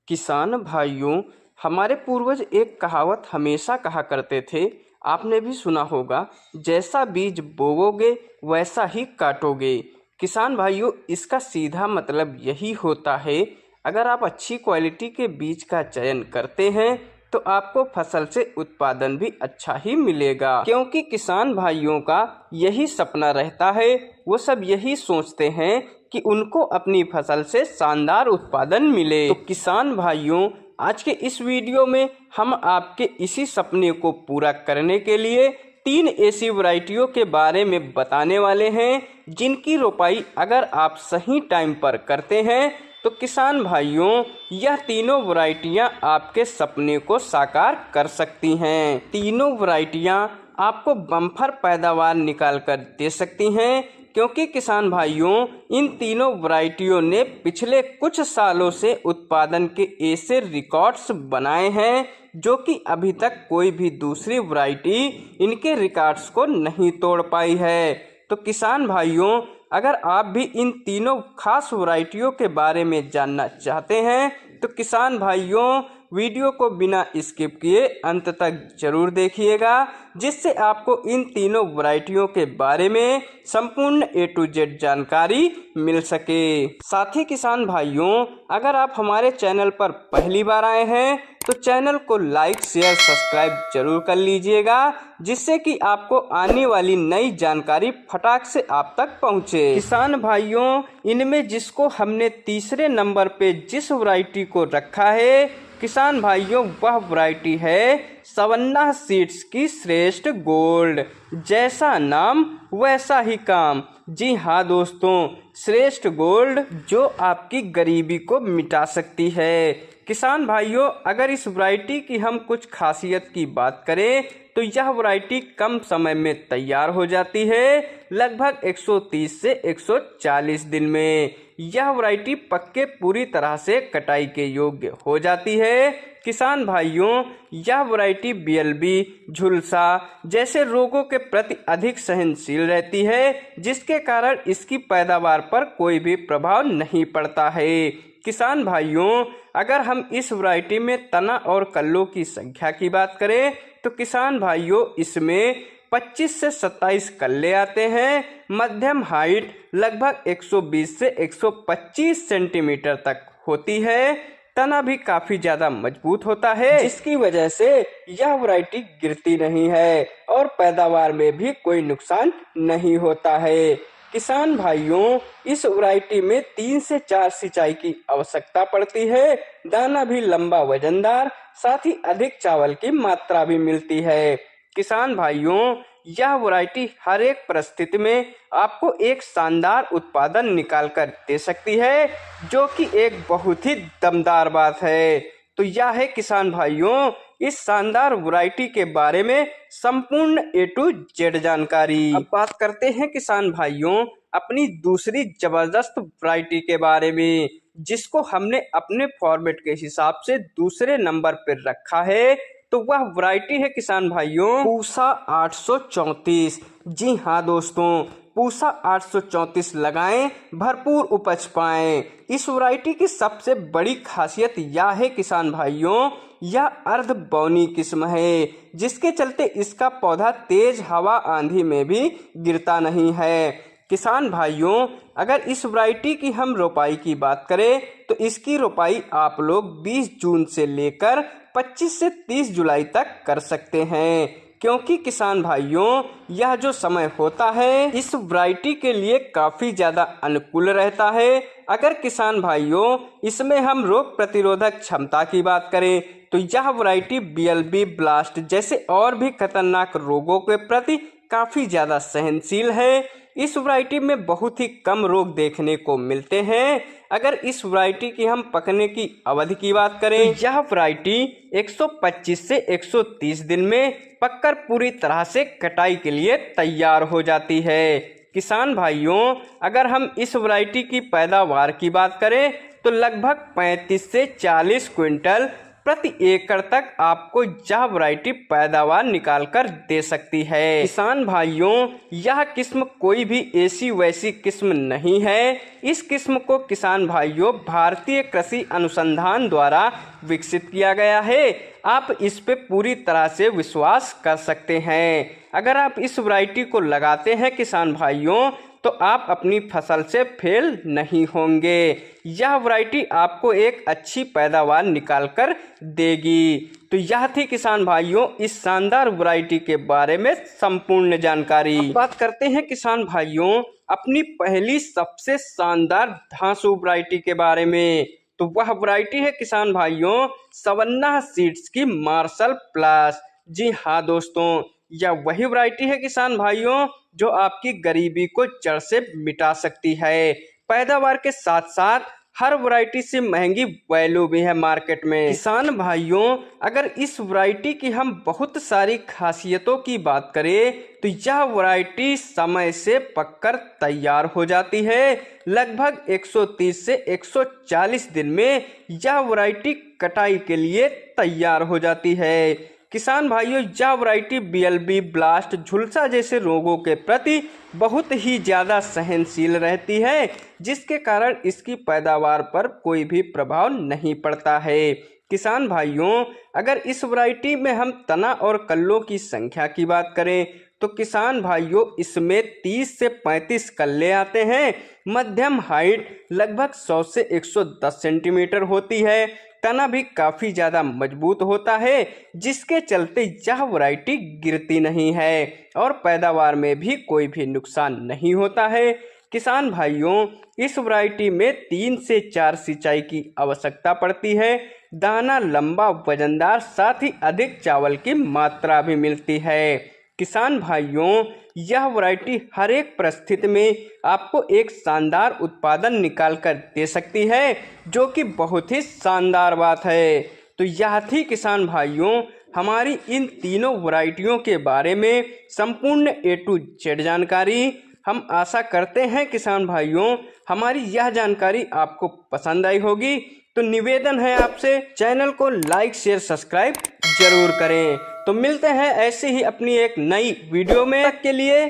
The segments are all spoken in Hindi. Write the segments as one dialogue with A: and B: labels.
A: किसान भाइयों, हमारे पूर्वज एक कहावत हमेशा कहा करते थे, आपने भी सुना होगा, जैसा बीज बोओगे वैसा ही काटोगे। किसान भाइयों, इसका सीधा मतलब यही होता है, अगर आप अच्छी क्वालिटी के बीज का चयन करते हैं तो आपको फसल से उत्पादन भी अच्छा ही मिलेगा। क्योंकि किसान भाइयों का यही सपना रहता है, वो सब यही सोचते हैं कि उनको अपनी फसल से शानदार उत्पादन मिले। तो किसान भाइयों, आज के इस वीडियो में हम आपके इसी सपने को पूरा करने के लिए 3 ऐसी वैरायटियों के बारे में बताने वाले हैं, जिनकी रोपाई अगर आप सही टाइम पर करते हैं तो किसान भाइयों, यह तीनों वैरायटियां आपके सपने को साकार कर सकती हैं। तीनों वैरायटियां आपको बम्पर पैदावार निकाल कर दे सकती हैं, क्योंकि किसान भाइयों, इन तीनों वैरायटियों ने पिछले कुछ सालों से उत्पादन के ऐसे रिकॉर्ड्स बनाए हैं जो कि अभी तक कोई भी दूसरी वैरायटी इनके रिकॉर्ड्स को नहीं तोड़ पाई है। तो किसान भाइयों, अगर आप भी इन तीनों खास वैरायटियों के बारे में जानना चाहते हैं तो किसान भाइयों, वीडियो को बिना स्किप किए अंत तक जरूर देखिएगा, जिससे आपको इन तीनों वैरायटियों के बारे में संपूर्ण A to Z जानकारी मिल सके। साथ ही किसान भाइयों, अगर आप हमारे चैनल पर पहली बार आए हैं तो चैनल को लाइक शेयर सब्सक्राइब जरूर कर लीजिएगा, जिससे कि आपको आने वाली नई जानकारी फटाक से आप तक पहुंचे। किसान भाइयों, इनमें जिसको हमने तीसरे नंबर पे जिस वैरायटी को रखा है किसान भाइयों, वह वैरायटी है सवन्ना सीड्स की श्रेष्ठ गोल्ड। जैसा नाम वैसा ही काम। जी हाँ दोस्तों, श्रेष्ठ गोल्ड जो आपकी गरीबी को मिटा सकती है। किसान भाइयों, अगर इस वैरायटी की हम कुछ खासियत की बात करें तो यह वैरायटी कम समय में तैयार हो जाती है, लगभग 130 से 140 दिन में। यह वैरायटी पक्के पूरी तरह से कटाई के योग्य हो जाती है। किसान भाइयों, यह वैरायटी BLB, झुलसा जैसे रोगों के प्रति अधिक सहनशील रहती है, जिसके कारण इसकी पैदावार पर कोई भी प्रभाव नहीं पड़ता है। किसान भाइयों, अगर हम इस वैरायटी में तना और कल्लों की संख्या की बात करें तो किसान भाइयों, इसमें 25 से 27 कल्ले आते हैं। मध्यम हाइट लगभग 120 से 125 सेंटीमीटर तक होती है। तना भी काफी ज्यादा मजबूत होता है, जिसकी वजह से यह वैरायटी गिरती नहीं है और पैदावार में भी कोई नुकसान नहीं होता है। किसान भाइयों, इस वैरायटी में 3 से 4 सिंचाई की आवश्यकता पड़ती है। दाना भी लंबा वजनदार, साथ ही अधिक चावल की मात्रा भी मिलती है। किसान भाइयों, यह वैरायटी हर एक परिस्थिति में आपको एक शानदार उत्पादन निकाल कर दे सकती है, जो कि एक बहुत ही दमदार बात है। तो यह है किसान भाइयों, इस शानदार वैरायटी के बारे में संपूर्ण A to Z जानकारी। अब बात करते हैं किसान भाइयों अपनी दूसरी जबरदस्त वैरायटी के बारे में, जिसको हमने अपने फॉर्मेट के हिसाब से दूसरे नंबर पर रखा है। तो वह वैरायटी है किसान भाइयों पूसा 834। जी हाँ दोस्तों, पूसा 834 लगाएं, भरपूर उपज पाएं। इस वैरायटी की सबसे बड़ी खासियत यह है किसान भाइयों, यह अर्ध बौनी किस्म है, जिसके चलते इसका पौधा तेज हवा आंधी में भी गिरता नहीं है। किसान भाइयों, अगर इस वैरायटी की हम रोपाई की बात करें तो इसकी रोपाई आप लोग 20 जून से लेकर 25 से 30 जुलाई तक कर सकते हैं, क्योंकि किसान भाइयों, यह जो समय होता है इस वैरायटी के लिए काफी ज्यादा अनुकूल रहता है। अगर किसान भाइयों, इसमें हम रोग प्रतिरोधक क्षमता की बात करें तो यह वैरायटी BLB, ब्लास्ट जैसे और भी खतरनाक रोगों के प्रति काफी ज्यादा सहनशील है। इस वैरायटी में बहुत ही कम रोग देखने को मिलते हैं। अगर इस वैरायटी की हम पकने की अवधि की बात करें तो यह वैरायटी 125 से 130 दिन में पककर पूरी तरह से कटाई के लिए तैयार हो जाती है। किसान भाइयों, अगर हम इस वैरायटी की पैदावार की बात करें तो लगभग 35 से 40 क्विंटल प्रति एकड़ तक आपको यह वैरायटी पैदावार निकाल कर दे सकती है। किसान भाइयों, यह किस्म कोई भी ऐसी वैसी किस्म नहीं है। इस किस्म को किसान भाइयों भारतीय कृषि अनुसंधान द्वारा विकसित किया गया है। आप इस पे पूरी तरह से विश्वास कर सकते हैं। अगर आप इस वैरायटी को लगाते हैं किसान भाइयों, तो आप अपनी फसल से फेल नहीं होंगे। यह वैरायटी आपको एक अच्छी पैदावार निकाल कर देगी। तो यह थी किसान भाइयों इस शानदार वैरायटी के बारे में संपूर्ण जानकारी। अब बात करते हैं किसान भाइयों अपनी पहली सबसे शानदार धांसू वैरायटी के बारे में। तो वह वैरायटी है किसान भाइयों सवन्ना सीड्स की मार्शल प्लस। जी हाँ दोस्तों, यह वही वैरायटी है किसान भाइयों जो आपकी गरीबी को जड़ से मिटा सकती है। पैदावार के साथ साथ हर वैरायटी से महंगी वैल्यू भी है मार्केट में। किसान भाइयों, अगर इस वैरायटी की हम बहुत सारी खासियतों की बात करें तो यह वैरायटी समय से पककर तैयार हो जाती है। लगभग 130 से 140 दिन में यह वैरायटी कटाई के लिए तैयार हो जाती है। किसान भाइयों, यह वैरायटी BLB ब्लास्ट झुलसा जैसे रोगों के प्रति बहुत ही ज़्यादा सहनशील रहती है, जिसके कारण इसकी पैदावार पर कोई भी प्रभाव नहीं पड़ता है। किसान भाइयों, अगर इस वैरायटी में हम तना और कल्लों की संख्या की बात करें तो किसान भाइयों इसमें 30 से 35 कल्ले आते हैं। मध्यम हाइट लगभग 100 से 110 सेंटीमीटर होती है। तना भी काफ़ी ज़्यादा मजबूत होता है, जिसके चलते यह वैरायटी गिरती नहीं है और पैदावार में भी कोई भी नुकसान नहीं होता है। किसान भाइयों, इस वैरायटी में 3 से 4 सिंचाई की आवश्यकता पड़ती है। दाना लंबा वजनदार, साथ ही अधिक चावल की मात्रा भी मिलती है। किसान भाइयों, यह वैरायटी हर एक परिस्थिति में आपको एक शानदार उत्पादन निकाल कर दे सकती है, जो कि बहुत ही शानदार बात है। तो यह थी किसान भाइयों हमारी इन तीनों वैरायटियों के बारे में संपूर्ण A to Z जानकारी। हम आशा करते हैं किसान भाइयों हमारी यह जानकारी आपको पसंद आई होगी। तो निवेदन है आपसे चैनल को लाइक शेयर सब्सक्राइब जरूर करें। तो मिलते हैं ऐसे ही अपनी एक नई वीडियो में। तक के लिए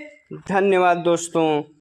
A: धन्यवाद दोस्तों।